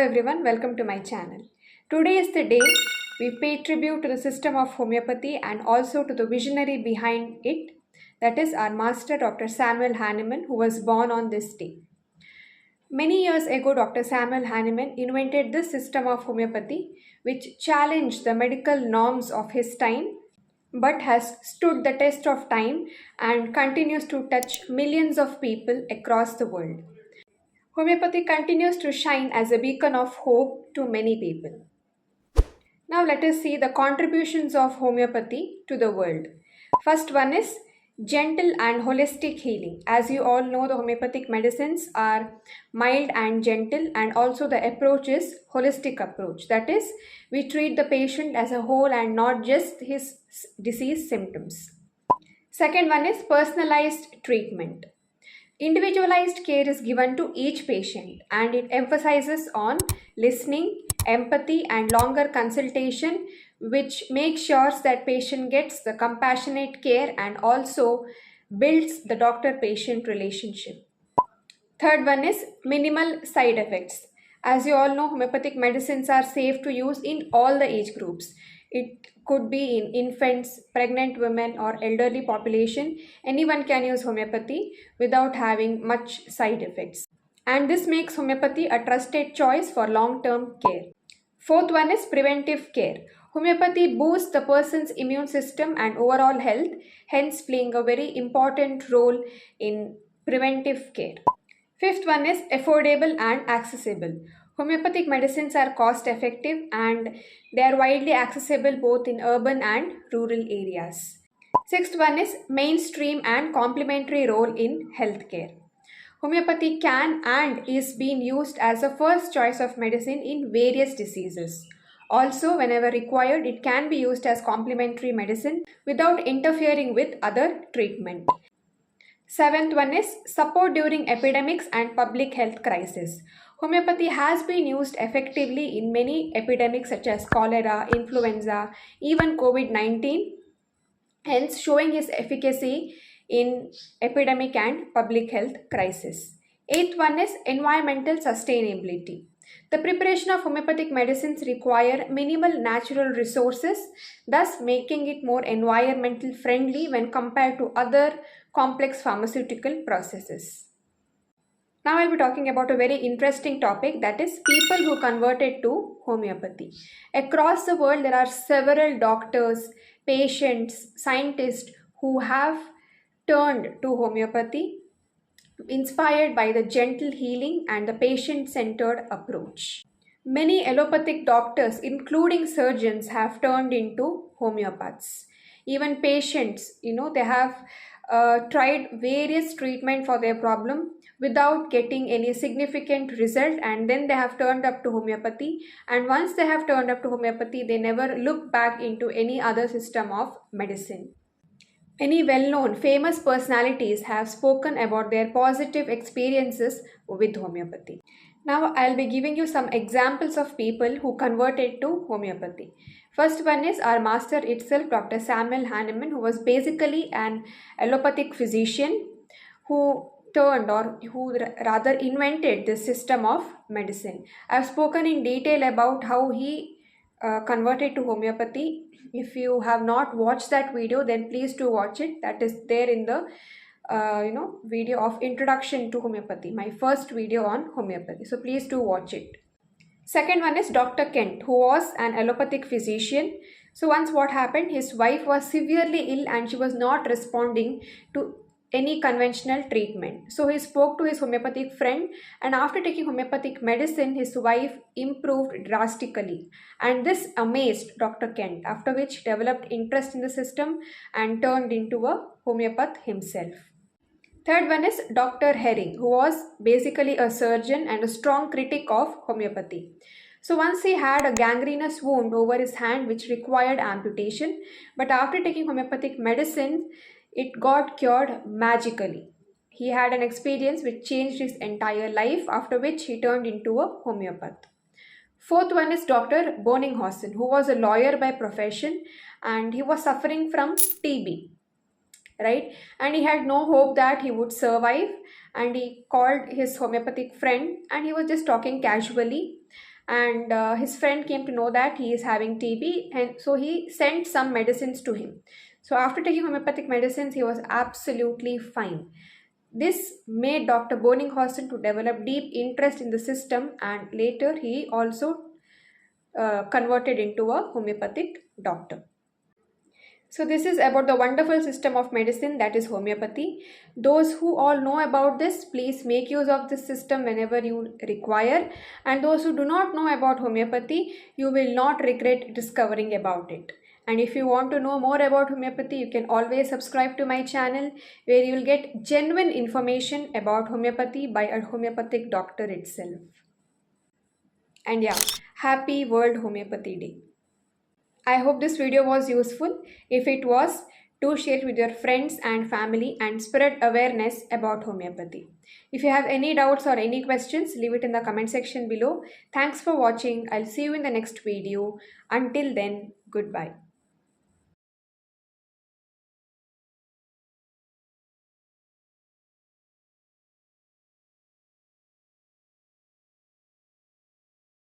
everyone, welcome to my channel. Today is the day we pay tribute to the system of homeopathy and also to the visionary behind it, that is our master Dr. Samuel Hahnemann, who was born on this day. Many years ago, Dr. Samuel Hahnemann invented this system of homeopathy, which challenged the medical norms of his time but has stood the test of time and continues to touch millions of people across the world. Homeopathy continues to shine as a beacon of hope to many people. Now let us see the contributions of homeopathy to the world. First one is gentle and holistic healing. As you all know, the homeopathic medicines are mild and gentle, and also the approach is holistic approach. That is, we treat the patient as a whole and not just his disease symptoms. Second one is personalized treatment. Individualized care is given to each patient and it emphasizes on listening, empathy and longer consultation, which makes sure that patient gets the compassionate care and also builds the doctor-patient relationship. Third one is minimal side effects. As you all know, homeopathic medicines are safe to use in all the age groups. It could be in infants, pregnant women, or elderly population. Anyone can use homeopathy without having much side effects. And this makes homeopathy a trusted choice for long-term care. Fourth one is preventive care. Homeopathy boosts the person's immune system and overall health, hence playing a very important role in preventive care. Fifth one is affordable and accessible. Homeopathic medicines are cost effective and they are widely accessible both in urban and rural areas. Sixth one is mainstream and complementary role in healthcare. Homeopathy can and is being used as a first choice of medicine in various diseases. Also, whenever required, it can be used as complementary medicine without interfering with other treatment. Seventh one is support during epidemics and public health crisis. Homeopathy has been used effectively in many epidemics such as cholera, influenza, even COVID-19, hence showing its efficacy in epidemic and public health crisis. Eighth one is environmental sustainability. The preparation of homeopathic medicines require minimal natural resources, thus making it more environmental friendly when compared to other complex pharmaceutical processes. Now I'll be talking about a very interesting topic, that is people who converted to homeopathy. Across the world there are several doctors, patients, scientists who have turned to homeopathy inspired by the gentle healing and the patient-centered approach. Many allopathic doctors, including surgeons, have turned into homeopaths. Even patients, they have tried various treatment for their problem without getting any significant result, and then they have turned up to homeopathy, and once they have turned up to homeopathy they never look back into any other system of medicine. Many well-known famous personalities have spoken about their positive experiences with homeopathy. Now I'll be giving you some examples of people who converted to homeopathy. First one is our master itself, Dr. Samuel Hahnemann, who was basically an allopathic physician who turned or who rather invented this system of medicine. I've spoken in detail about how he converted to homeopathy. If you have not watched that video, then please do watch it. That is there in the video of introduction to homeopathy, my first video on homeopathy. So please do watch it. Second one is Dr. Kent, who was an allopathic physician. So once what happened, his wife was severely ill and she was not responding to any conventional treatment. So he spoke to his homeopathic friend, and after taking homeopathic medicine, his wife improved drastically. And this amazed Dr. Kent, after which he developed interest in the system and turned into a homeopath himself. Third one is Dr. Herring, who was basically a surgeon and a strong critic of homeopathy. So once he had a gangrenous wound over his hand which required amputation, but after taking homeopathic medicine, it got cured magically. He had an experience which changed his entire life, after which he turned into a homeopath. Fourth one is Dr. Bonninghausen, who was a lawyer by profession and he was suffering from TB. Right, and he had no hope that he would survive, and he called his homeopathic friend and he was just talking casually, and his friend came to know that he is having TB, and so he sent some medicines to him. So after taking homeopathic medicines, he was absolutely fine. This made Dr. Boninghausen to develop deep interest in the system, and later he also converted into a homeopathic doctor. So this is about the wonderful system of medicine that is homeopathy. Those who all know about this, please make use of this system whenever you require. And those who do not know about homeopathy, you will not regret discovering about it. And if you want to know more about homeopathy, you can always subscribe to my channel, where you will get genuine information about homeopathy by a homeopathic doctor itself. And yeah, happy World Homeopathy Day. I hope this video was useful. If it was, do share it with your friends and family and spread awareness about homeopathy. If you have any doubts or any questions, leave it in the comment section below. Thanks for watching. I'll see you in the next video. Until then, goodbye.